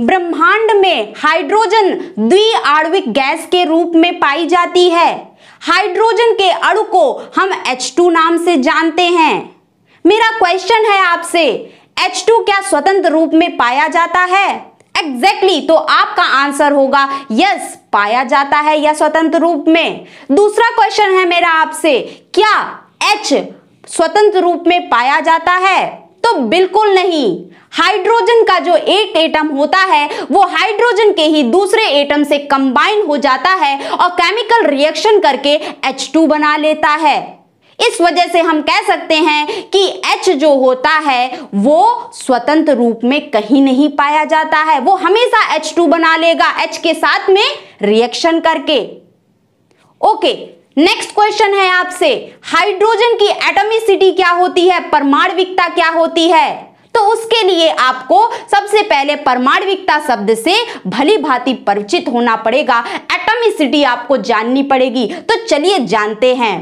ब्रह्मांड में hydrogen द्विआण्विक gas के रूप में पाई जाती है। हाइड्रोजन के अणु को हम H2 नाम से जानते हैं। मेरा क्वेश्चन है आपसे, H2 क्या स्वतंत्र रूप में पाया जाता है? एग्जैक्टली तो आपका आंसर होगा यस, पाया जाता है या स्वतंत्र रूप में। दूसरा क्वेश्चन है मेरा आपसे, क्या H स्वतंत्र रूप में पाया जाता है? तो बिल्कुल नहीं। हाइड्रोजन का जो एक एटम होता है वो हाइड्रोजन के ही दूसरे एटम से कंबाइन हो जाता है और केमिकल रिएक्शन करके H2 बना लेता है। इस वजह से हम कह सकते हैं कि H जो होता है वो स्वतंत्र रूप में कहीं नहीं पाया जाता है, वो हमेशा H2 बना लेगा H के साथ में रिएक्शन करके। ओके, नेक्स्ट क्वेश्चन है आपसे, हाइड्रोजन की एटॉमिसिटी क्या होती है, परमाणविकता क्या होती है? तो उसके लिए आपको सबसे पहले परमाणविकता शब्द से भली भांति परिचित होना पड़ेगा, एटॉमिसिटी आपको जाननी पड़ेगी। तो चलिए जानते हैं,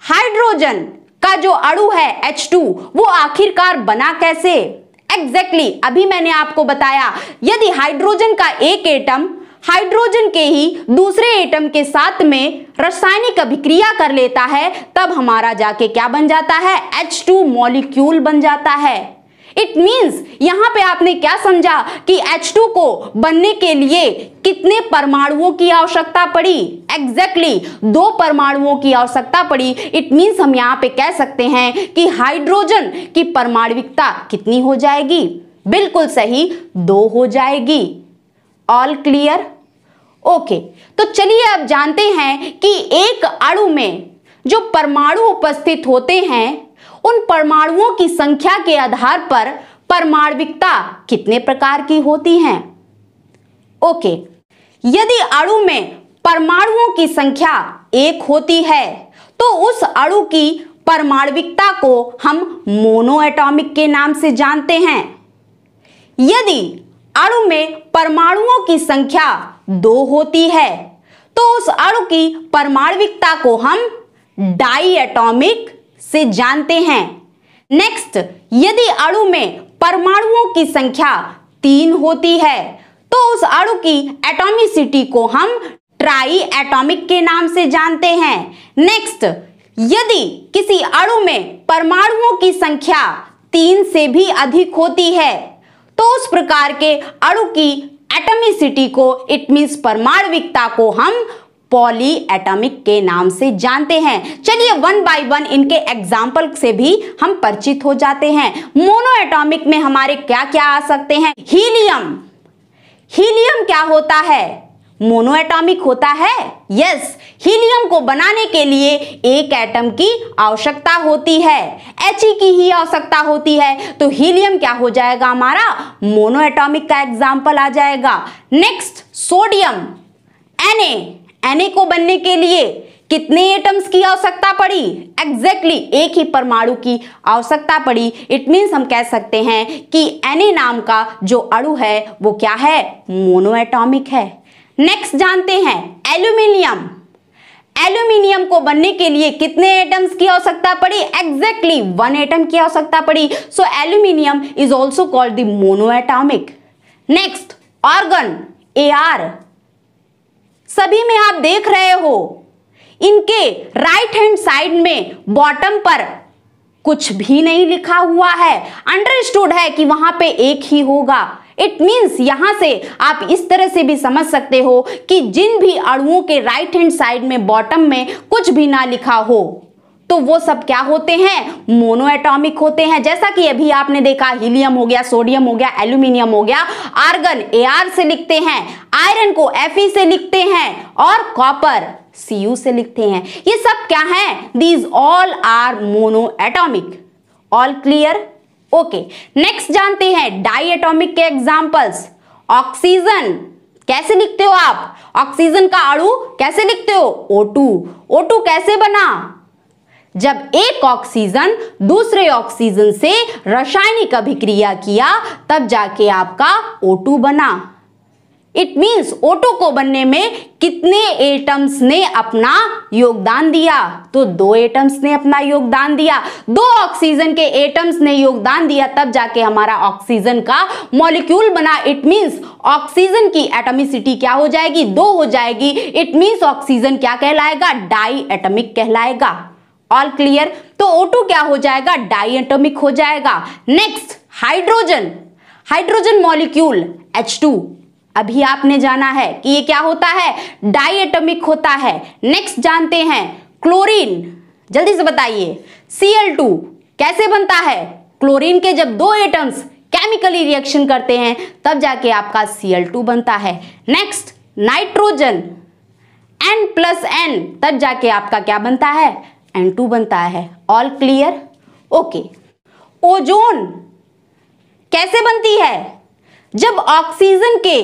हाइड्रोजन का जो अणु है H2 वो आखिरकार बना कैसे? एग्जैक्टली अभी मैंने आपको बताया, यदि हाइड्रोजन का एक एटम हाइड्रोजन के ही दूसरे एटम के साथ में रासायनिक अभिक्रिया कर लेता है तब हमारा जाके क्या बन जाता है, H2 मॉलिक्यूल बन जाता है। इट मीन्स यहां पे आपने क्या समझा कि H2 को बनने के लिए कितने परमाणुओं की आवश्यकता पड़ी? एग्जैक्टली 2 परमाणुओं की आवश्यकता पड़ी। इट मीन्स हम यहां पे कह सकते हैं कि हाइड्रोजन की परमाणविकता कितनी हो जाएगी? बिल्कुल सही, 2 हो जाएगी। All clear? ओके, तो चलिए अब जानते हैं कि एक अणु में जो परमाणु उपस्थित होते हैं उन परमाणुओं की संख्या के आधार पर परमाणविकता कितने प्रकार की होती हैं। ओके, यदि अणु में परमाणुओं की संख्या 1 होती है तो उस अणु की परमाणविकता को हम मोनोएटॉमिक के नाम से जानते हैं। यदि अणु में परमाणुओं की संख्या 2 होती है तो उस अणु की परमाणविकता को हम डाईएटॉमिक से जानते हैं। नेक्स्ट, यदि अणु में परमाणुओं की संख्या 3 होती है तो उस अणु की एटॉमिसिटी को हम ट्राई एटॉमिक के नाम से जानते हैं। नेक्स्ट, यदि किसी अणु में परमाणुओं की संख्या 3 से भी अधिक होती है तो उस प्रकार के अणु की एटॉमिसिटी को, इट मींस परमाणविकता को हम पॉली एटॉमिक के नाम से जानते हैं। चलिए 1 बाय 1 इनके एग्जाम्पल से भी हम परिचित हो जाते हैं। मोनो एटॉमिक में हमारे क्या क्या आ सकते हैं? हीलियम। हीलियम क्या होता है? मोनो एटॉमिक होता है। यस, हीलियम को बनाने के लिए एक एटम की आवश्यकता होती है, He की ही आवश्यकता होती है, तो हीलियम क्या हो जाएगा हमारा? मोनो एटॉमिक का एग्जाम्पल आ जाएगा। नेक्स्ट, सोडियम, Na को बनने के लिए कितने एटम्स की आवश्यकता पड़ी? एग्जैक्टली एक ही परमाणु की आवश्यकता पड़ी। इट मीन्स हम कह सकते हैं कि Na नाम का जो अणु है वो क्या है? मोनो एटॉमिक है। नेक्स्ट जानते हैं एल्यूमिनियम। एल्यूमिनियम को बनने के लिए कितने एटम्स की आवश्यकता पड़ी? एग्जैक्टली 1 एटम की आवश्यकता पड़ी। So aluminium is also called the mono atomic. Next, argon, Ar। सभी में आप देख रहे हो इनके राइट हैंड साइड में बॉटम पर कुछ भी नहीं लिखा हुआ है, अंडरस्टूड है कि वहां पे एक ही होगा। इट मीन्स यहां से आप इस तरह से भी समझ सकते हो कि जिन भी अणुओं के राइट हैंड साइड में बॉटम में कुछ भी ना लिखा हो तो वो सब क्या होते हैं? मोनो एटॉमिक होते हैं। जैसा कि अभी आपने देखा, हीलियम हो गया, सोडियम हो गया, एल्यूमिनियम हो गया। आर्गन Ar से लिखते हैं, आयरन को Fe से लिखते हैं और कॉपर Cu से लिखते हैं। ये सब क्या है? These all are monoatomic. All clear? Okay, next जानते हैं डाई एटॉमिक के एग्जाम्पल्स। ऑक्सीजन कैसे लिखते हो आप? ऑक्सीजन का अणु कैसे लिखते हो? O2। O2 कैसे बना? जब एक ऑक्सीजन दूसरे ऑक्सीजन से रासायनिक अभिक्रिया किया तब जाके आपका O2 बना। इट मींस O2 को बनने में कितने एटम्स ने अपना योगदान दिया? तो 2 एटम्स ने अपना योगदान दिया। 2 ऑक्सीजन के एटम्स ने योगदान दिया, तब जाके हमारा ऑक्सीजन का मॉलिक्यूल बना। इट मींस ऑक्सीजन की एटॉमिसिटी क्या हो जाएगी? 2 हो जाएगी। इट मींस ऑक्सीजन क्या कहलाएगा? डाई एटॉमिक कहलाएगा। All clear? तो O2 क्या हो जाएगा? डाई एटॉमिक हो जाएगा। Next hydrogen, hydrogen molecule H2, अभी आपने जाना है कि ये क्या होता है? डाई एटॉमिक होता है। नेक्स्ट जानते हैं क्लोरीन, जल्दी से बताइए। Cl2 कैसे बनता है? क्लोरीन के जब 2 एटम्स केमिकली रिएक्शन करते हैं तब जाके आपका Cl2 बनता है। नेक्स्ट नाइट्रोजन, N+N, तब जाके आपका क्या बनता है? N2 बनता है। All clear? ओके। ओजोन कैसे बनती है? जब ऑक्सीजन के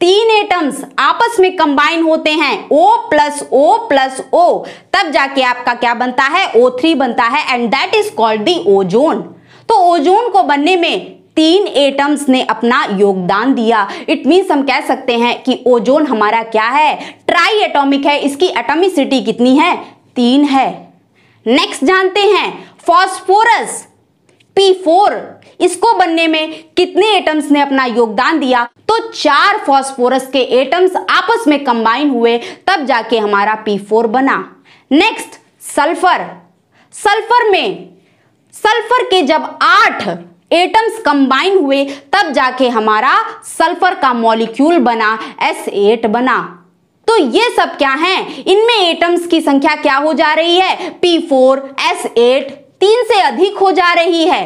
3 एटम्स आपस में कंबाइन होते हैं O+O+O, तब जाके आपका क्या बनता है? O3 बनता है and that is called the ozone. तो ओजोन को बनने में 3 एटम्स ने अपना योगदान दिया। इट मींस हम कह सकते हैं कि ओजोन हमारा क्या है? ट्राई एटॉमिक है। इसकी एटॉमिसिटी कितनी है? 3 है। नेक्स्ट जानते हैं फास्फोरस P4, इसको बनने में कितने एटम्स ने अपना योगदान दिया? तो 4 फास्फोरस के एटम्स आपस में कंबाइन हुए, तब जाके हमारा P4 बना। नेक्स्ट सल्फर, सल्फर में सल्फर के जब 8 एटम्स कंबाइन हुए तब जाके हमारा सल्फर का मॉलिक्यूल बना, S8 बना। तो ये सब क्या हैं? इनमें एटम्स की संख्या क्या हो जा रही है? P4, S8 3 से अधिक हो जा रही है।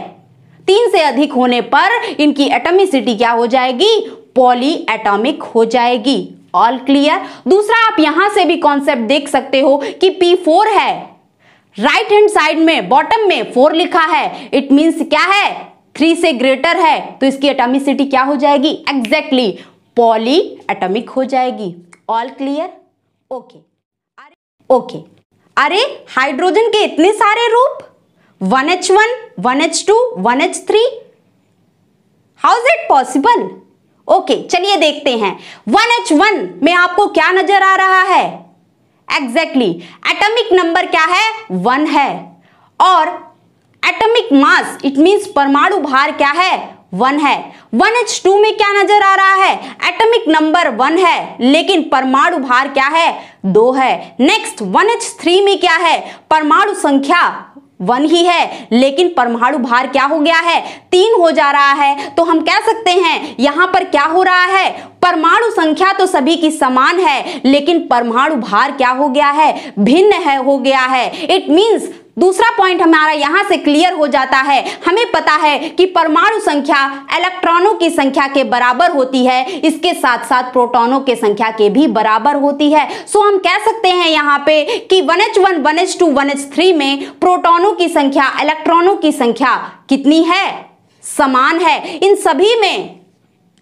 3 से अधिक होने पर इनकी एटॉमिसिटी क्या हो जाएगी? पॉली एटॉमिक हो जाएगी। All clear? दूसरा आप यहां से भी कॉन्सेप्ट देख सकते हो कि P4 है, राइट हैंड साइड में बॉटम में 4 लिखा है। इट मींस क्या है? 3 से ग्रेटर है, तो इसकी एटॉमिसिटी क्या हो जाएगी? एग्जैक्टली पॉली एटॉमिक हो जाएगी। All clear? ओके। ओके, अरे हाइड्रोजन के इतने सारे रूप, 1H1, 1H2, 1H3, how is it possible? Okay, चलिए देखते हैं। 1H1 में आपको क्या नजर आ रहा है? एग्जैक्टली एटॉमिक नंबर क्या है? 1 है। और एटॉमिक मास इट मींस परमाणु भार क्या है? 1 है। 1H2 में क्या नजर आ रहा है? एटॉमिक नंबर 1 है, लेकिन परमाणु भार क्या है? 2 है। नेक्स्ट 1H3 में क्या है? परमाणु संख्या 1 ही है, लेकिन परमाणु भार क्या हो गया है? 3 हो जा रहा है। तो हम कह सकते हैं यहां पर क्या हो रहा है? परमाणु संख्या तो सभी की समान है, लेकिन परमाणु भार क्या हो गया है? भिन्न है, हो गया है। इट मींस दूसरा पॉइंट हमारा यहां से क्लियर हो जाता है। हमें पता है कि परमाणु संख्या इलेक्ट्रॉनों की संख्या के बराबर होती है, इसके साथ साथ प्रोटॉनों के संख्या के भी बराबर होती है। सो हम कह सकते हैं यहां पे कि 1H1, 1H2, 1H3 में प्रोटॉनों की संख्या इलेक्ट्रॉनों की संख्या कितनी है? समान है। इन सभी में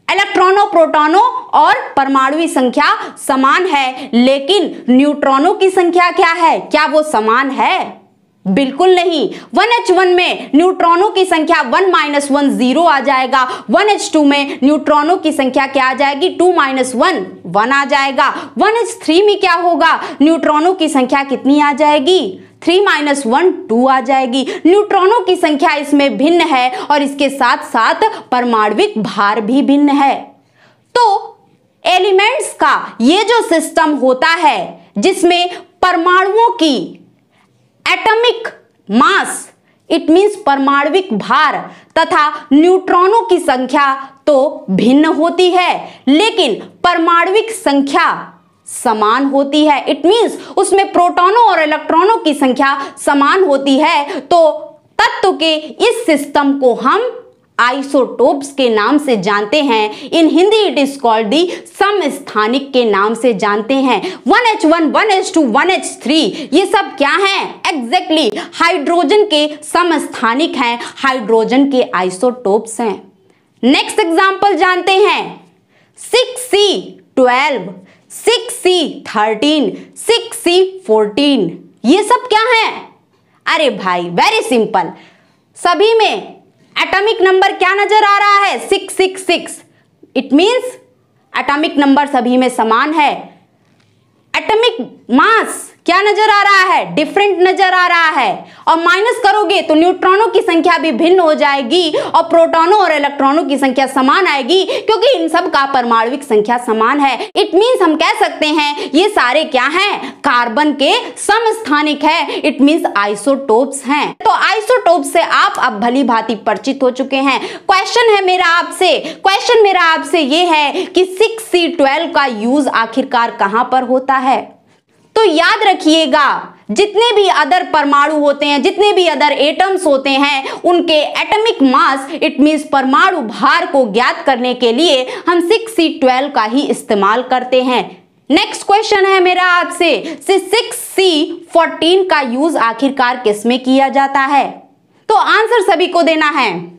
इलेक्ट्रॉनों, प्रोटॉनों और परमाणु संख्या समान है, लेकिन न्यूट्रॉनों की संख्या क्या है? क्या वो समान है? बिल्कुल नहीं। 1H1 में न्यूट्रॉनों की संख्या 1 - 1 0 आ जाएगा। 1H2 में न्यूट्रॉनों की संख्या क्या आ जाएगी? 2 - 1 1 आ जाएगा। 1H3 में क्या होगा? न्यूट्रॉनों की संख्या कितनी आ जाएगी? 3 - 1 2 आ जाएगी। न्यूट्रॉनों की संख्या इसमें भिन्न है और इसके साथ साथ परमाणविक भार भी भिन्न है। तो एलिमेंट्स का ये जो सिस्टम होता है जिसमें परमाणुओं की एटॉमिक मास इट मींस परमाणविक भार तथा न्यूट्रॉनों की संख्या तो भिन्न होती है, लेकिन परमाणविक संख्या समान होती है। इट मींस उसमें प्रोटॉनों और इलेक्ट्रॉनों की संख्या समान होती है। तो तत्व के इस सिस्टम को हम आइसोटोप्स के नाम से जानते हैं। In Hindi it is called the समस्थानिक के नाम से जानते हैं। 1H1, 1H2, 1H3 ये सब क्या हैं? एग्जैक्टली हाइड्रोजन के समस्थानिक हैं, हाइड्रोजन के आइसोटोप्स हैं। नेक्स्ट एग्जांपल जानते हैं 6C12, 6C13, 6C14 ये सब क्या हैं? अरे भाई वेरी सिंपल, सभी में एटॉमिक नंबर क्या नजर आ रहा है? 666। इट मींस एटॉमिक नंबर सभी में समान है। एटॉमिक मास क्या नजर आ रहा है? डिफरेंट नजर आ रहा है। और माइनस करोगे तो न्यूट्रॉनों की संख्या भी भिन्न हो जाएगी और प्रोटॉनों और इलेक्ट्रॉनों की संख्या समान आएगी, क्योंकि इन सब का परमाणुविक संख्या समान है। इट मींस हम कह सकते हैं ये सारे क्या हैं? कार्बन के समस्थानिक है। इट मींस आइसोटोप्स हैं। तो आइसोटोप्स से आप अब भली भांति परिचित हो चुके हैं। क्वेश्चन मेरा आपसे ये है कि 6C12 का यूज आखिरकार कहां पर होता है? तो याद रखिएगा, जितने भी अदर परमाणु होते हैं, जितने भी अदर एटम्स होते हैं, उनके एटॉमिक मास इट मींस परमाणु भार को ज्ञात करने के लिए हम 6C12 का ही इस्तेमाल करते हैं। नेक्स्ट क्वेश्चन है मेरा आपसे, 6C14 का यूज आखिरकार किसमें किया जाता है? तो आंसर सभी को देना है।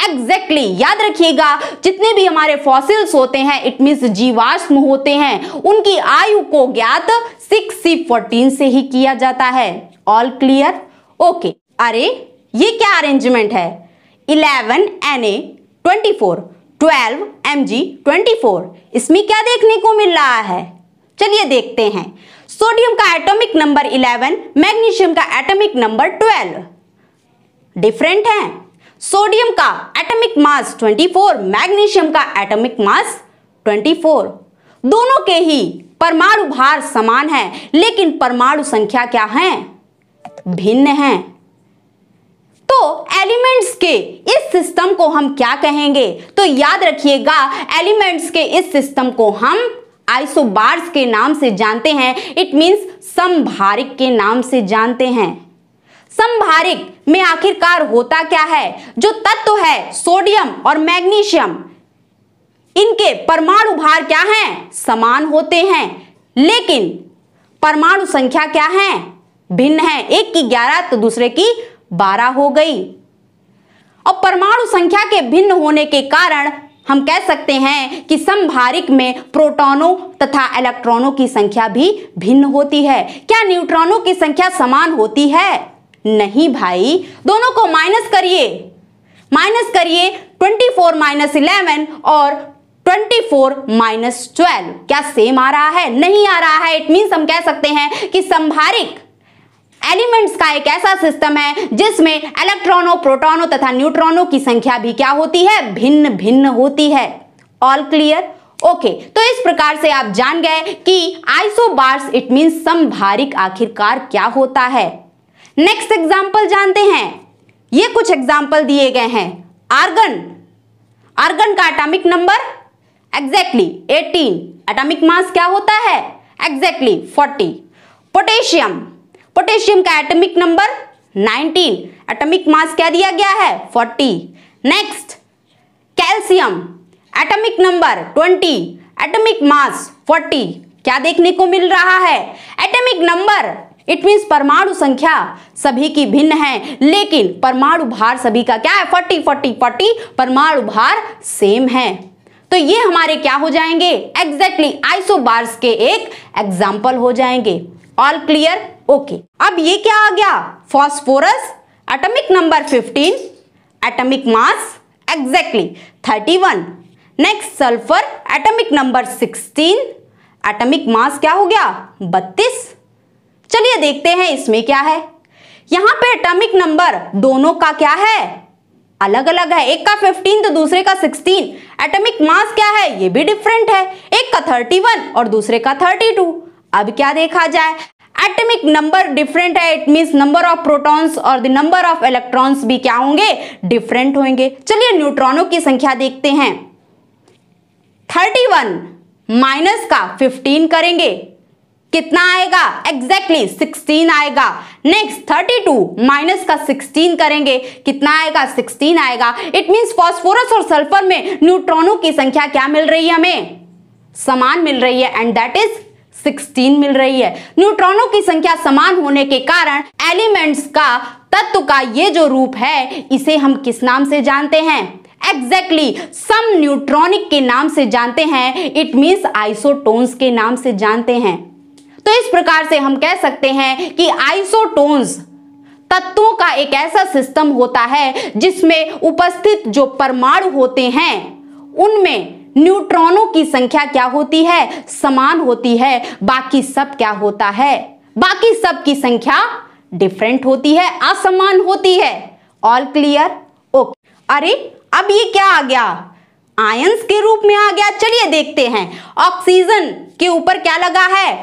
एग्जैक्टली याद रखिएगा, जितने भी हमारे फॉसिल्स होते हैं इट मींस जीवाश्म होते हैं, उनकी आयु को ज्ञात 6C14 से ही किया जाता है। All clear? ओके। अरे ये क्या अरेंजमेंट है? 11Na24 12Mg24, इसमें क्या देखने को मिल रहा है? चलिए देखते हैं। सोडियम का एटॉमिक नंबर 11, मैग्नीशियम का एटॉमिक नंबर 12 डिफरेंट है। सोडियम का एटॉमिक मास 24, मैग्नीशियम का एटॉमिक मास 24। दोनों के ही परमाणु भार समान है, लेकिन परमाणु संख्या क्या है? भिन्न है। तो एलिमेंट्स के इस सिस्टम को हम क्या कहेंगे? तो याद रखिएगा, एलिमेंट्स के इस सिस्टम को हम आइसोबार्स के नाम से जानते हैं। इट मींस समभारिक के नाम से जानते हैं। समभारिक में आखिरकार होता क्या है? जो तत्व है सोडियम और मैग्नीशियम, इनके परमाणु भार क्या हैं? समान होते हैं, लेकिन परमाणु संख्या क्या है? भिन्न है। एक की 11 तो दूसरे की 12 हो गई। और परमाणु संख्या के भिन्न होने के कारण हम कह सकते हैं कि समभारिक में प्रोटॉनों तथा इलेक्ट्रॉनों की संख्या भी भिन्न होती है। क्या न्यूट्रॉनों की संख्या समान होती है? नहीं भाई, दोनों को माइनस करिए 24 - 11 और 24 - 12, क्या सेम आ रहा है? नहीं आ रहा है। इट मींस हम कह सकते हैं कि समभारिक एलिमेंट्स का एक ऐसा सिस्टम है जिसमें इलेक्ट्रॉनों, प्रोटॉनों तथा न्यूट्रॉनों की संख्या भी क्या होती है? भिन्न भिन्न होती है। All clear? ओके। तो इस प्रकार से आप जान गए कि आइसोबार्स इट मींस समभारिक आखिरकार क्या होता है। नेक्स्ट एग्जाम्पल जानते हैं। ये कुछ एग्जाम्पल दिए गए हैं। आर्गन का atomic number exactly 18, atomic mass क्या होता है? एग्जैक्टली 40। पोटेशियम का एटॉमिक नंबर 19, एटॉमिक मास क्या दिया गया है? 40। Next calcium, atomic number 20, atomic mass 40, क्या देखने को मिल रहा है? एटॉमिक नंबर इट मींस परमाणु संख्या सभी की भिन्न है, लेकिन परमाणु भार सभी का क्या है? 40 40 40, परमाणु भार सेम है। तो ये हमारे क्या हो जाएंगे? एग्जैक्टली आइसोबार्स के एक एग्जाम्पल हो जाएंगे। All clear? ओके। अब ये क्या आ गया? Phosphorus atomic number 15, atomic mass exactly 31। Next sulphur atomic number 16, atomic mass क्या हो गया? 32। चलिए देखते हैं इसमें क्या है। यहां पे एटॉमिक नंबर दोनों का क्या है? अलग अलग है। एक का 15 तो दूसरे का 16। एटॉमिक मास क्या है? ये भी डिफरेंट है। एक का 31 और दूसरे का 32। अब क्या देखा जाए? एटॉमिक नंबर डिफरेंट है, it means number of protons और द नंबर ऑफ इलेक्ट्रॉन्स भी क्या होंगे? डिफरेंट होंगे। चलिए न्यूट्रॉनों की संख्या देखते हैं। 31 माइनस का 15 करेंगे, कितना आएगा? एग्जैक्टली 16 आएगा। नेक्स्ट 32 माइनस का 16 करेंगे, कितना आएगा? 16 आएगा। इट मींस फास्फोरस और सल्फर में न्यूट्रॉनों की संख्या क्या मिल रही है? हमें समान मिल रही है, एंड दैट इज 16 मिल रही है। न्यूट्रॉनों की संख्या समान होने के कारण एलिमेंट्स का, तत्व का ये जो रूप है, इसे हम किस नाम से जानते हैं? एग्जैक्टली सम न्यूट्रॉनिक के नाम से जानते हैं। इट मींस आइसोटोन्स के नाम से जानते हैं। तो इस प्रकार से हम कह सकते हैं कि आइसोटोन्स तत्वों का एक ऐसा सिस्टम होता है जिसमें उपस्थित जो परमाणु होते हैं उनमें न्यूट्रॉनों की संख्या क्या होती है, समान होती है। बाकी सब क्या होता है, बाकी सब की संख्या डिफरेंट होती है, असमान होती है। All clear? ओके। अरे अब ये क्या आ गया, आयंस के रूप में आ गया। चलिए देखते हैं, ऑक्सीजन के ऊपर क्या लगा है,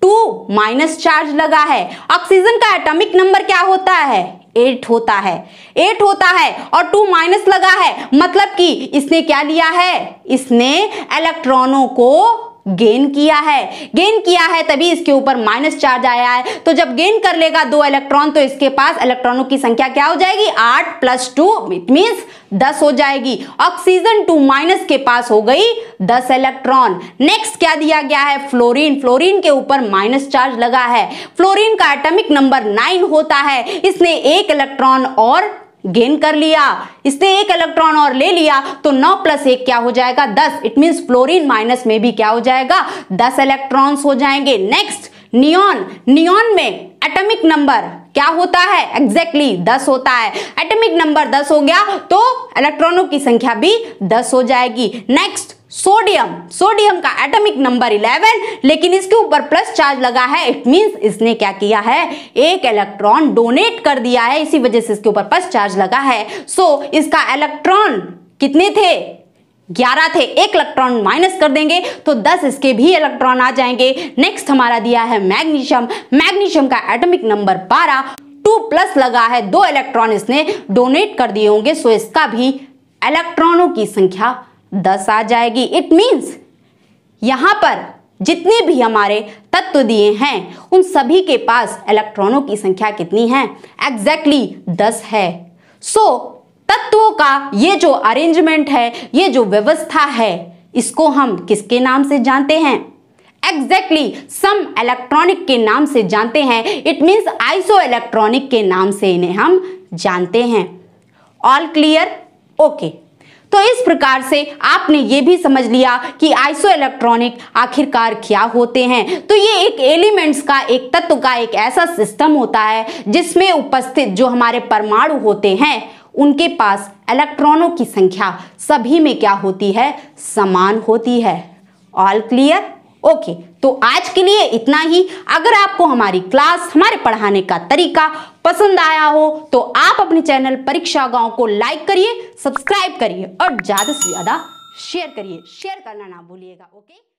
2 माइनस चार्ज लगा है। ऑक्सीजन का एटॉमिक नंबर क्या होता है, 8 होता है, 8 होता है और 2 माइनस लगा है, मतलब कि इसने क्या लिया है, इसने इलेक्ट्रॉनों को गेन किया है, तभी इसके ऊपर माइनस चार्ज आया है। तो जब गेन कर लेगा 2 इलेक्ट्रॉन तो इसके पास इलेक्ट्रॉनों की संख्या क्या हो जाएगी, 8 + 2 इट मींस 10 हो जाएगी। ऑक्सीजन 2 माइनस के पास हो गई 10 इलेक्ट्रॉन। नेक्स्ट क्या दिया गया है, फ्लोरीन। फ्लोरीन के ऊपर माइनस चार्ज लगा है। फ्लोरीन का एटॉमिक नंबर 9 होता है। इसने 1 इलेक्ट्रॉन और गेन कर लिया, इसने 1 इलेक्ट्रॉन और ले लिया तो 9 + 1 क्या हो जाएगा, 10। इट मींस फ्लोरीन माइनस में भी क्या हो जाएगा, 10 इलेक्ट्रॉन्स हो जाएंगे। Next neon. नियॉन में एटॉमिक नंबर क्या होता है, एग्जैक्टली 10 होता है। एटॉमिक नंबर 10 हो गया तो इलेक्ट्रॉनों की संख्या भी 10 हो जाएगी। Next sodium. सोडियम का एटॉमिक नंबर 11, लेकिन इसके ऊपर प्लस चार्ज लगा है। इट मींस इसने क्या किया है, 1 इलेक्ट्रॉन डोनेट कर दिया है, इसी वजह से इसके ऊपर प्लस चार्ज लगा है। सो इसका इलेक्ट्रॉन कितने थे, 11 थे। 1 इलेक्ट्रॉन माइनस कर देंगे तो 10 इसके भी इलेक्ट्रॉन आ जाएंगे। नेक्स्ट हमारा दिया है मैग्नीशियम। मैग्नीशियम का एटॉमिक नंबर 12, 2 प्लस लगा है, 2 इलेक्ट्रॉन इसने डोनेट कर दिए होंगे, सो इसका भी इलेक्ट्रॉनों की संख्या 10 आ जाएगी। इट मींस यहां पर जितने भी हमारे तत्व दिए हैं उन सभी के पास इलेक्ट्रॉनों की संख्या कितनी है, एग्जैक्टली 10 है। सो तत्वों का ये जो अरेंजमेंट है, ये जो व्यवस्था है, इसको हम किसके नाम से जानते हैं, एग्जैक्टली सम इलेक्ट्रॉनिक के नाम से जानते हैं। इट मींस आइसो इलेक्ट्रॉनिक के नाम से इन्हें हम जानते हैं। All clear? ओके। तो इस प्रकार से आपने ये भी समझ लिया कि आइसो इलेक्ट्रॉनिक आखिरकार क्या होते हैं। तो ये एक एलिमेंट्स का, एक तत्व का एक ऐसा सिस्टम होता है जिसमें उपस्थित जो हमारे परमाणु होते हैं उनके पास इलेक्ट्रॉनों की संख्या सभी में क्या होती है, समान होती है। All clear? ओके। तो आज के लिए इतना ही। अगर आपको हमारी क्लास, हमारे पढ़ाने का तरीका पसंद आया हो तो आप अपने चैनल परीक्षा गांव को लाइक करिए, सब्सक्राइब करिए और ज्यादा से ज्यादा शेयर करिए। शेयर करना ना भूलिएगा। ओके।